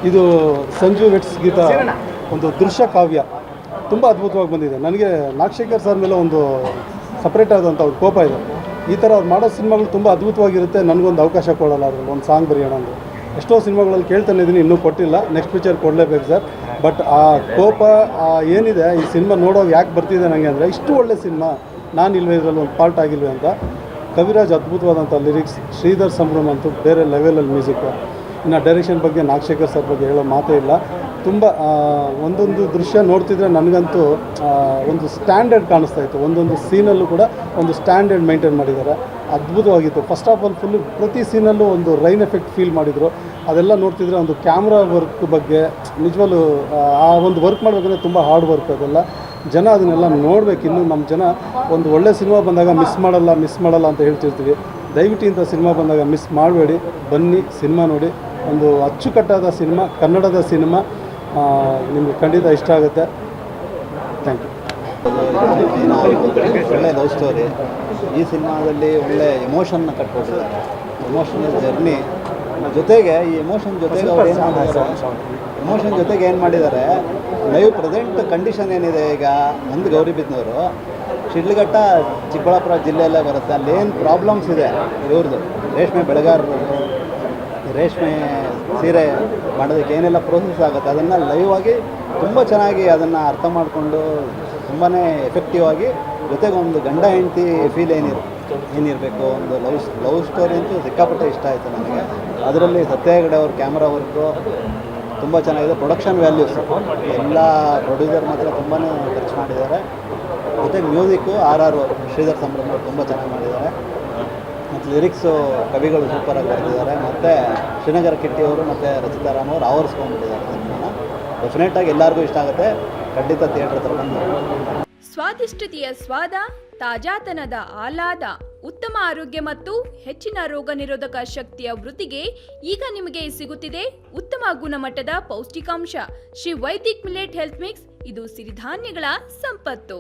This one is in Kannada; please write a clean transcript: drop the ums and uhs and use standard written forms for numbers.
ಇದು ಸಂಜು ವೆಟ್ಸ್ ಗೀತ ಒಂದು ದೃಶ್ಯ ಕಾವ್ಯ ತುಂಬ ಅದ್ಭುತವಾಗಿ ಬಂದಿದೆ. ನನಗೆ ನಾಗಶೇಖರ್ ಸರ್ ಮೇಲೆ ಒಂದು ಸಪ್ರೇಟ್ ಆದಂಥ ಒಂದು ಕೋಪ ಇದೆ. ಈ ಥರ ಅವ್ರು ಮಾಡೋ ಸಿನಿಮಾಗಳು ತುಂಬ ಅದ್ಭುತವಾಗಿರುತ್ತೆ. ನನಗೊಂದು ಅವಕಾಶ ಕೊಡೋಲ್ಲ ಅದ್ರಲ್ಲಿ ಒಂದು ಸಾಂಗ್ ಬರೆಯೋಣ ಅಂದರೆ. ಎಷ್ಟೋ ಸಿನಿಮಾಗಳಲ್ಲಿ ಕೇಳ್ತಾನೆ ಇದ್ದೀನಿ, ಇನ್ನೂ ಕೊಟ್ಟಿಲ್ಲ. ನೆಕ್ಸ್ಟ್ ಪಿಕ್ಚರ್ ಕೊಡಲೇಬೇಕು ಸರ್. ಬಟ್ ಆ ಕೋಪ ಏನಿದೆ ಈ ಸಿನಿಮಾ ನೋಡೋದು ಯಾಕೆ ಬರ್ತಿದೆ ನನಗೆ ಅಂದರೆ, ಇಷ್ಟು ಒಳ್ಳೆ ಸಿನಿಮಾ ನಾನು ಇಲ್ವೇ ಇದರಲ್ಲಿ ಒಂದು ಪಾರ್ಟ್ ಆಗಿಲ್ವೇ ಅಂತ. ಕವಿರಾಜ್ ಅದ್ಭುತವಾದಂಥ ಲಿರಿಕ್ಸ್, ಶ್ರೀಧರ್ ಸಂಭ್ರಮ್ ಅಂತೂ ಬೇರೆ ಲೆವೆಲಲ್ಲಿ ಮ್ಯೂಸಿಕ್ಕು. ಇನ್ನು ಡೈರೆಕ್ಷನ್ ಬಗ್ಗೆ ನಾಗಶೇಖರ್ ಸರ್ ಬಗ್ಗೆ ಹೇಳೋ ಮಾತೇ ಇಲ್ಲ. ತುಂಬ ಒಂದೊಂದು ದೃಶ್ಯ ನೋಡ್ತಿದ್ರೆ ನನಗಂತೂ ಒಂದು ಸ್ಟ್ಯಾಂಡರ್ಡ್ ಕಾಣಿಸ್ತಾ ಇತ್ತು. ಒಂದೊಂದು ಸೀನಲ್ಲೂ ಕೂಡ ಒಂದು ಸ್ಟ್ಯಾಂಡರ್ಡ್ ಮೈಂಟೈನ್ ಮಾಡಿದ್ದಾರೆ. ಅದ್ಭುತವಾಗಿತ್ತು. ಫಸ್ಟ್ ಆಫ್ ಆಲ್ ಫುಲ್ಲು ಪ್ರತಿ ಸೀನಲ್ಲೂ ಒಂದು ರೈನ್ ಎಫೆಕ್ಟ್ ಫೀಲ್ ಮಾಡಿದರು. ಅದೆಲ್ಲ ನೋಡ್ತಿದ್ರೆ ಒಂದು ಕ್ಯಾಮ್ರಾ ವರ್ಕ್ ಬಗ್ಗೆ ನಿಜವಾಗ್ಲೂ ಆ ಒಂದು ವರ್ಕ್ ಮಾಡಬೇಕಂದ್ರೆ ತುಂಬ ಹಾರ್ಡ್ ವರ್ಕ್. ಅದೆಲ್ಲ ಜನ ಅದನ್ನೆಲ್ಲ ನೋಡಬೇಕು. ಇನ್ನು ನಮ್ಮ ಜನ ಒಂದು ಒಳ್ಳೆ ಸಿನಿಮಾ ಬಂದಾಗ ಮಿಸ್ ಮಾಡಲ್ಲ ಅಂತ ಹೇಳ್ತಿರ್ತೀವಿ. ದಯವಿಟ್ಟು ಇಂಥ ಸಿನಿಮಾ ಬಂದಾಗ ಮಿಸ್ ಮಾಡಬೇಡಿ, ಬನ್ನಿ ಸಿನಿಮಾ ನೋಡಿ. ಒಂದು ಅಚ್ಚುಕಟ್ಟಾದ ಸಿನಿಮಾ, ಕನ್ನಡದ ಸಿನಿಮಾ, ನಿಮಗೆ ಖಂಡಿತ ಇಷ್ಟ ಆಗುತ್ತೆ. Thank you. ಒಳ್ಳೆ ಲವ್ ಸ್ಟೋರಿ. ಈ ಸಿನಿಮಾದಲ್ಲಿ ಒಳ್ಳೆ ಎಮೋಷನ್ನ ಕಟ್ಕೊಟ್ಟಿದ್ದಾರೆ. ಎಮೋಷನಲ್ ಜರ್ನಿ ಜೊತೆಗೆ ಈ ಎಮೋಷನ್ ಜೊತೆಗೆ ಅವ್ರು ಏನು ಮಾಡಿದ್ದಾರೆ, ಲೈವ್ ಪ್ರೆಸೆಂಟ್ ಕಂಡೀಷನ್ ಏನಿದೆ ಈಗ ನಂದು ಗೌರಿಬಿದನೂರು, ಶಿಡ್ಲಘಟ್ಟ ಚಿಕ್ಕಬಳ್ಳಾಪುರ ಜಿಲ್ಲೆಯಲ್ಲೇ ಬರುತ್ತೆ. ಅಲ್ಲೇನು ಪ್ರಾಬ್ಲಮ್ಸ್ ಇದೆ ಇವ್ರದ್ದು, ರೇಷ್ಮೆ ಬೆಳೆಗಾರರು ರೇಷ್ಮೆ ಸೀರೆ ಮಾಡೋದಕ್ಕೆ ಏನೆಲ್ಲ ಪ್ರೋಸೆಸ್ ಆಗುತ್ತೆ ಅದನ್ನು ಲೈವ್ ಆಗಿ ತುಂಬ ಚೆನ್ನಾಗಿ ಅದನ್ನು ಅರ್ಥ ಮಾಡಿಕೊಂಡು ತುಂಬಾ ಎಫೆಕ್ಟಿವ್ ಆಗಿ, ಜೊತೆಗೆ ಒಂದು ಗಂಡ ಹೆಂಡತಿ ಫೀಲ್ ಏನಿರಬೇಕು, ಒಂದು ಲವ್ ಸ್ಟೋರಿ ಅಂತೂ ಸಿಕ್ಕಾಪಟ್ಟೆ ಇಷ್ಟ ಆಯಿತು ನನಗೆ. ಅದರಲ್ಲಿ ಸತ್ಯ ಹೆಗಡೆ ಅವ್ರ ಕ್ಯಾಮ್ರಾ ವರ್ಕು ತುಂಬ ಚೆನ್ನಾಗಿದೆ. ಪ್ರೊಡಕ್ಷನ್ ವ್ಯಾಲ್ಯೂಸ್ ಎಲ್ಲ ಪ್ರೊಡ್ಯೂಸರ್ ಮಾತ್ರ ತುಂಬಾ ಖರ್ಚು ಮಾಡಿದ್ದಾರೆ. ಜೊತೆಗೆ ಮ್ಯೂಸಿಕ್ಕು RR ಶ್ರೀಧರ್ ಸಂಭ್ರಮ್ ತುಂಬ ಚೆನ್ನಾಗಿ ಮಾಡಿದ್ದಾರೆ. ಮತ್ತು ಲಿರಿಕ್ಸು ಕವಿಗಳು ಸೂಪರಾಗಿ ಬರೆದಿದ್ದಾರೆ. ಮತ್ತು ಶ್ರೀನಗರ ಕಿಟ್ಟಿಯವರು ಮತ್ತು ರಚಿತಾ ರಾಮ್ ಅವರು ಆವರಿಸ್ಕೊಂಡ್ಬಿಟ್ಟಿದ್ದಾರೆ ಸಿನಿಮಾನ. ಡೆಫಿನೆಟಾಗಿ ಎಲ್ಲರಿಗೂ ಇಷ್ಟ ಆಗುತ್ತೆ. ಖಂಡಿತ ಥಿಯೇಟ್ರ್ ಹತ್ರ ಬಂದು. ಸ್ವಾದಿಷ್ಟತೆಯ ಸ್ವಾದ, ತಾಜಾತನದ ಆಹ್ಲಾದ, ಉತ್ತಮ ಆರೋಗ್ಯ ಮತ್ತು ಹೆಚ್ಚಿನ ರೋಗ ನಿರೋಧಕ ಶಕ್ತಿಯ ವೃದ್ಧಿಗೆ ಈಗ ನಿಮಗೆ ಸಿಗುತ್ತಿದೆ ಉತ್ತಮ ಗುಣಮಟ್ಟದ ಪೌಷ್ಟಿಕಾಂಶ. Shri Vaidik millet health mix. ಇದು ಸಿರಿಧಾನ್ಯಗಳ ಸಂಪತ್ತು.